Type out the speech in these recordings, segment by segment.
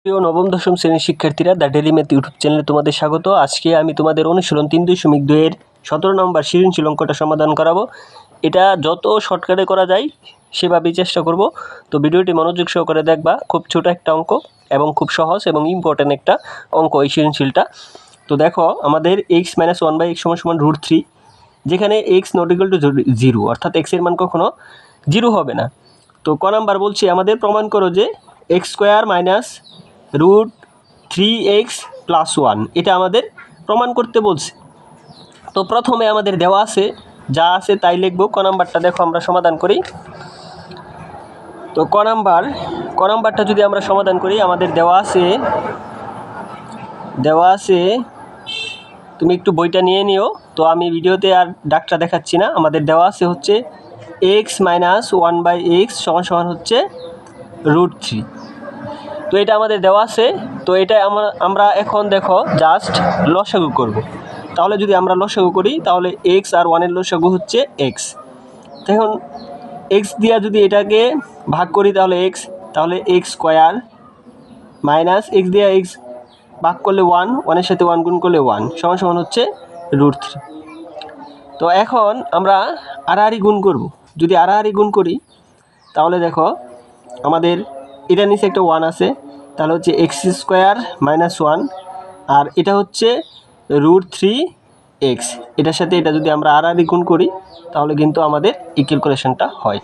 প্রিয় নবম দশম শ্রেণীর শিক্ষার্থীরা দ্য ডেলি ম্যাথ ইউটিউব চ্যানেলে তোমাদের স্বাগত। আজকে আমি তোমাদের অনুশীলন 3.2 এর 17 নম্বর সৃজনশীল অঙ্কটা সমাধান করাবো। এটা যত শর্টকাটে করা যায় সেভাবেই চেষ্টা করব। তো ভিডিওটি মনোযোগ সহকারে দেখবা। খুব ছোট একটা অঙ্ক এবং খুব সহজ এবং ইম্পর্টেন্ট একটা অঙ্ক এই সৃজনশীলটা। তো দেখো আমাদের x - 1/x = √3, যেখানে x ≠ 0 অর্থাৎ x এর মান কখনো 0 হবে না। তো ক নাম্বার বলছি আমাদের প্রমাণ করো যে x² - √3x + 1, এটা আমাদের প্রমাণ করতে বলছে। তো প্রথমে আমাদের দেওয়া আছে, যা আছে তাই লিখবো। ক নাম্বারটা দেখো আমরা সমাধান করি। তো ক নাম্বারটা যদি আমরা সমাধান করি, আমাদের দেওয়া আছে, তুমি একটু বইটা নিয়ে নিও। তো আমি ভিডিওতে আর ডাকটা দেখাচ্ছি না। আমাদের দেওয়া আছে হচ্ছে x - 1/x = হচ্ছে √3। তো এটা আমাদের দেওয়া আছে। তো এটা আমরা এখন দেখো জাস্ট লসাগু করব। তাহলে যদি আমরা লসাগু করি তাহলে x আর 1 এর লসাগু হচ্ছে x। এখন x দিয়া যদি এটাকে ভাগ করি তাহলে x² - x দিয়া x ভাগ করলে 1, 1 এর সাথে 1 গুণ করলে 1 = হচ্ছে √3। তো এখন আমরা আড়াআড়ি গুণ করব। যদি আড়াআড়ি গুণ করি তাহলে দেখো আমাদের এটা নিচে একটা 1 আছে, তাহলে হচ্ছে x² - 1, আর এটা হচ্ছে √3x। এটার সাথে এটা যদি আমরা আড়াআড়ি গুণ করি তাহলে কিন্তু আমাদের এই ক্যালকুলেশনটা হয়।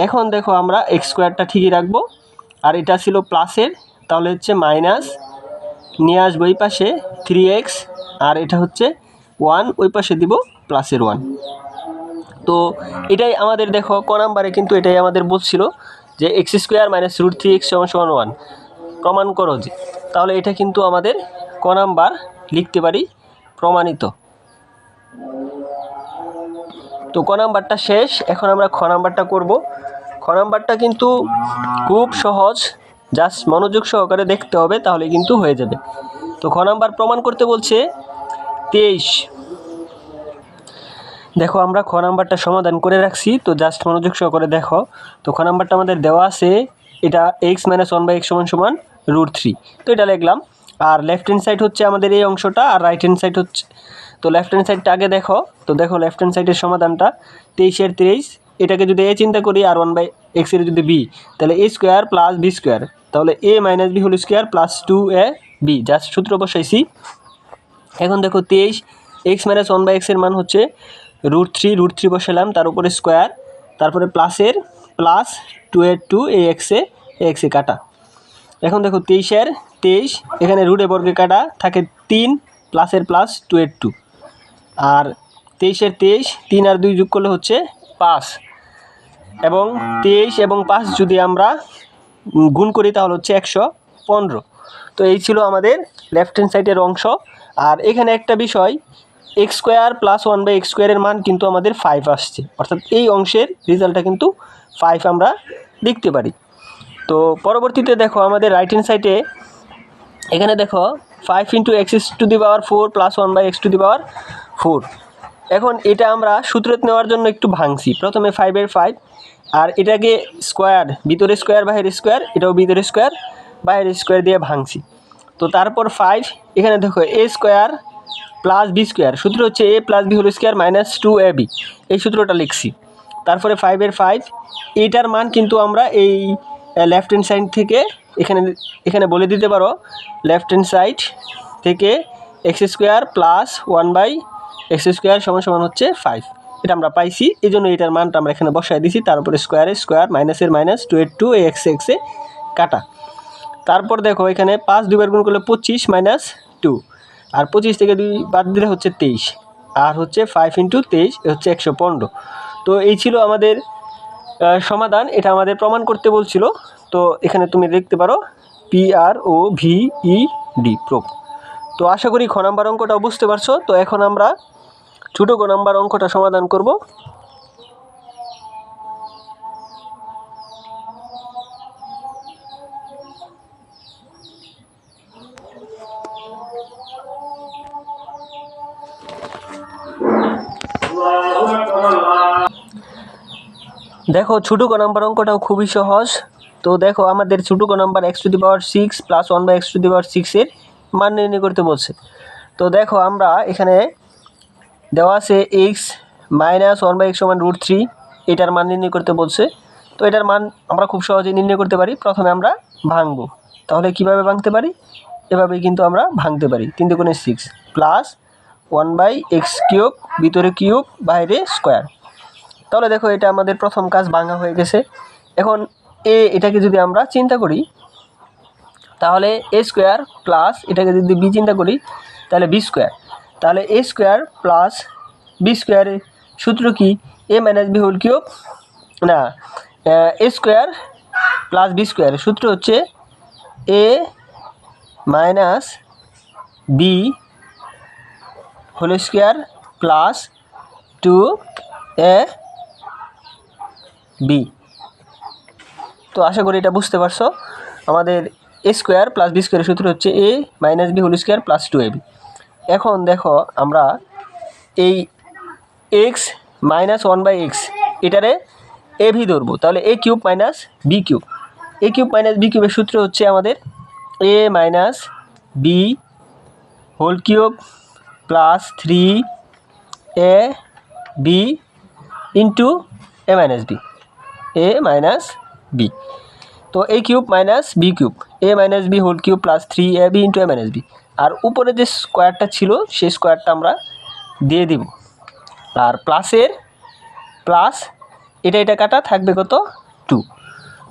এখন দেখো আমরা x² ঠিকই রাখবো, আর এটা ছিল প্লাসের, তাহলে হচ্ছে মাইনাস নিয়ে আসবো এই পাশে 3x, আর এটা হচ্ছে 1, ওই পাশে দিব +1। তো এটাই আমাদের দেখো ক নাম্বারে কিন্তু এটাই আমাদের বলছিল যে x² - √3x = 1 প্রমাণ করো যে। তাহলে এটা কিন্তু আমাদের ক নাম্বার লিখতে পারি প্রমাণিত। তো ক নাম্বারটা শেষ। এখন আমরা খ নাম্বারটা করব। খ নাম্বারটা কিন্তু খুব সহজ, জাস্ট মনোযোগ সহকারে দেখতে হবে, তাহলে কিন্তু হয়ে যাবে। তো খ নাম্বার প্রমাণ করতে বলছে 23। দেখো আমরা খ নাম্বারটা সমাধান করে রাখছি, তো জাস্ট মনোযোগ সহকারে দেখো। তো খ নাম্বারটা আমাদের দেওয়া আছে, এটা x - 1/x = √3। তো এটা লিখলাম। আর লেফট হ্যান্ড সাইড হচ্ছে আমাদের এই অংশটা, আর রাইট হ্যান্ড সাইড হচ্ছে, তো লেফট হ্যান্ড সাইডটা আগে দেখো। তো দেখো লেফট হ্যান্ড সাইডের সমাধানটা 23 এর 23, এটাকে যদি a চিন্তা করি আর 1/x এর যদি b, তাহলে a² + b², তাহলে a - b² + 2ab, জাস্ট সূত্র বসাইছি। এখন দেখো 23, x - 1/x এর মান হচ্ছে √3 বসালাম, তার উপরে স্কোয়ার, তারপরে প্লাসের প্লাস 2 এর 2, এই এক্সে কাটা। এখন দেখো 23 এর 23, এখানে রুটে বর্গে কাটা থাকে 3, প্লাসের প্লাস 2 এর 2, আর 23 এর 23, 3 আর 2 যোগ করলে হচ্ছে 5, এবং 23 এবং 5 যদি আমরা গুণ করি তাহলে হচ্ছে 115। তো এই ছিল আমাদের লেফট হ্যান্ড সাইডের অংশ। আর এখানে একটা বিষয়, x² + 1/x² এর মান কিন্তু আমাদের 5 আসছে, অর্থাৎ এই অংশের রেজাল্টটা কিন্তু 5 আমরা লিখতে পারি। তো পরবর্তীতে দেখো আমাদের রাইট হ্যান্ড সাইডে এখানে দেখো 5 × x⁴ + 1/x⁴। এখন এটা আমরা সূত্রত নেওয়ার জন্য একটু ভাঙছি। প্রথমে 5 এর 5, আর এটাকে স্কোয়ার, ভিতরে স্কোয়ার বাইরের স্কোয়ার, এটাও ভিতরে স্কোয়ার বাইরের স্কোয়ার দিয়ে ভাঙছি। তো তারপর 5, এখানে দেখো a² + b², সূত্র হচ্ছে a + b² - 2ab, এই সূত্রটা লিখছি। তারপরে 5 এর 5, এইটার মান কিন্তু আমরা এই লেফট হ্যান্ড সাইড থেকে এখানে বলে দিতে পারো, লেফট হ্যান্ড সাইড থেকে x² + 1/x² = হচ্ছে 5, এটা আমরা পাইছি। এই জন্য এটার মানটা আমরা এখানে বসায় দিছি। তারপরে স্কোয়ারের স্কোয়ার, মাইনাসের মাইনাস, 2 এর 2, এই এক্সে কাটা। তারপর দেখো এখানে 5 দুইবার গুণ করলে 25 - 2, আর 25 থেকে 2 বাদ দিলে হচ্ছে 23, আর হচ্ছে 5 × 23 হচ্ছে 115। তো এই ছিল আমাদের সমাধান। এটা আমাদের প্রমাণ করতে বলছিল। তো এখানে তুমি দেখতে পারো PROVED প্রুফ। তো আশা করি খ নাম্বার অঙ্কটাও বুঝতে পারছো। তো এখন আমরা ছোটো ক নাম্বার অঙ্কটা সমাধান করব। দেখো ছোটো ক নাম্বার অঙ্কটাও খুবই সহজ। তো দেখো আমাদের ছোটো ক নাম্বার x⁶ প্লাস 1/x⁶ এর মান নির্ণয় করতে বলছে। তো দেখো আমরা এখানে দেওয়া আছে x - 1/x = √3, এটার মান নির্ণয় করতে বলছে। তো এটার মান আমরা খুব সহজেই নির্ণয় করতে পারি। প্রথমে আমরা ভাঙবো, তাহলে কিভাবে ভাঙতে পারি? এভাবেই কিন্তু আমরা ভাঙতে পারি। 3 × 6 প্লাস 1/x³ ভিতরে কিউব বাইরে স্কোয়ার। তাহলে দেখো এটা আমাদের প্রথম কাজ ভাঙা হয়ে গেছে। এখন এটাকে যদি আমরা চিন্তা করি তাহলে a² প্লাস এটাকে যদি b চিন্তা করি তাহলে b²। তাহলে a² প্লাস b² এর সূত্র কি? a - b হোল কিউব, না, a² প্লাস b² এর সূত্র হচ্ছে a - b whole square plus 2ab। তো আশা করি এটা বুঝতে পারছো। আমাদের a² প্লাস b² এর সূত্র হচ্ছে a - b whole square plus 2ab। এখন দেখো আমরা এই x - 1/x এটারে ab ধরবো, তাহলে a³ - b³ a³ - b³ এর সূত্র হচ্ছে আমাদের a - b whole cube plus 3ab into a - b। তো a³ - b³ a - b whole cube plus 3ab into a - b। আর উপরে যে স্কোয়ারটা ছিল সেই স্কোয়ারটা আমরা দিয়ে দিব। আর প্লাসের প্লাস এটা কাটা থাকবে কত? 2।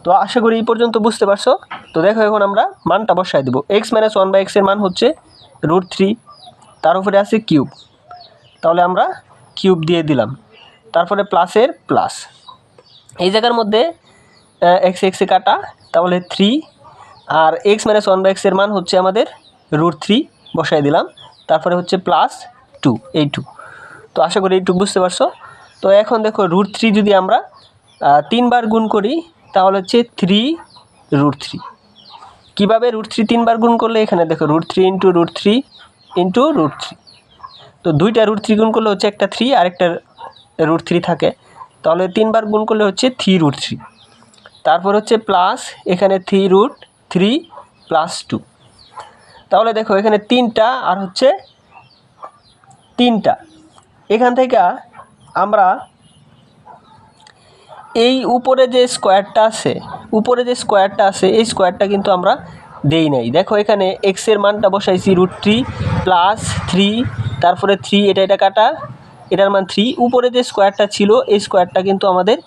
তো আশা করি এই পর্যন্ত বুঝতে পারছো। তো দেখো এখন আমরা মানটা বসাই দেবো। x - 1/x এর মান হচ্ছে √3, তার উপরে আছে কিউব, তাহলে আমরা কিউব দিয়ে দিলাম। তারপরে প্লাসের প্লাস, এই জায়গার মধ্যে x এ কাটা, তাহলে 3। আর x - 1/x এর মান হচ্ছে আমাদের √3 বসাই দিলাম। তারপরে হচ্ছে প্লাস 2, এই 2। তো আশা করি এইটুকু বুঝতে পারছো। তো এখন দেখো √3 যদি আমরা 3 বার গুণ করি তাহলে হচ্ছে 3√3। কীভাবে? √3 3 বার গুণ করলে এখানে দেখো √3 ইন্টু √3 ইন্টু √3। তো দুইটা √3 গুণ করলে হচ্ছে একটা 3 আর একটা √3 থাকে, তাহলে 3 বার গুণ করলে হচ্ছে 3√3। তারপর হচ্ছে প্লাস এখানে 3√3 প্লাস 2। তাহলে দেখো এখানে 3টা আর হচ্ছে 3টা। এখান থেকে আমরা এই উপরে যে স্কোয়ারটা আছে এই স্কোয়ারটা কিন্তু আমরা দেই নাই। দেখো এখানে x এর মানটা বসাইছি √3 প্লাস 3, তারপরে 3 এটা কাটা, এটার মান 3। উপরে যে স্কোয়ারটা ছিল এই স্কোয়ারটা কিন্তু আমাদের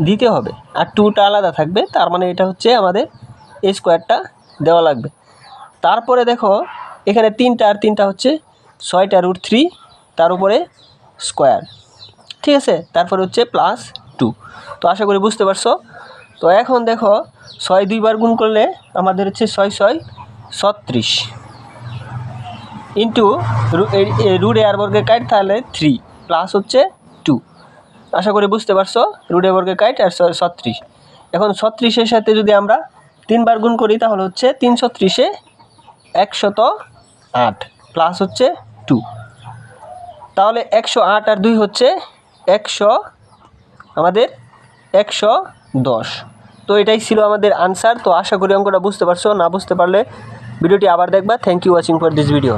দিতে হবে, আর 2টা আলাদা থাকবে, তার মানে এটা হচ্ছে আমাদের এই স্কোয়ারটা দেওয়া লাগবে। তারপরে দেখো এখানে 3টা আর 3টা হচ্ছে 6টা √3 তার উপরে স্কোয়ার, ঠিক আছে। তারপরে হচ্ছে প্লাস 2। তো আশা করি বুঝতে পারছো। তো এখন দেখো 6 2 বার গুণ করলে আমাদের হচ্ছে 6 6 36 ইন্টু √a বর্গের কাট, তাহলে 3 প্লাস হচ্ছে 2। আশা করি বুঝতে পারছো। √a বর্গের কাট আর 36। এখন 36-এর সাথে যদি আমরা 3 বার গুণ করি তাহলে হচ্ছে 3 36-এ 108 প্লাস হচ্ছে 2। তাহলে 108 আর 2 হচ্ছে 100, আমাদের 110। তো এটাই ছিল আমাদের আনসার। তো আশা করি অঙ্কটা বুঝতে পারছো। না বুঝতে পারলে ভিডিওটি আবার দেখবা। Thank you watching for this video.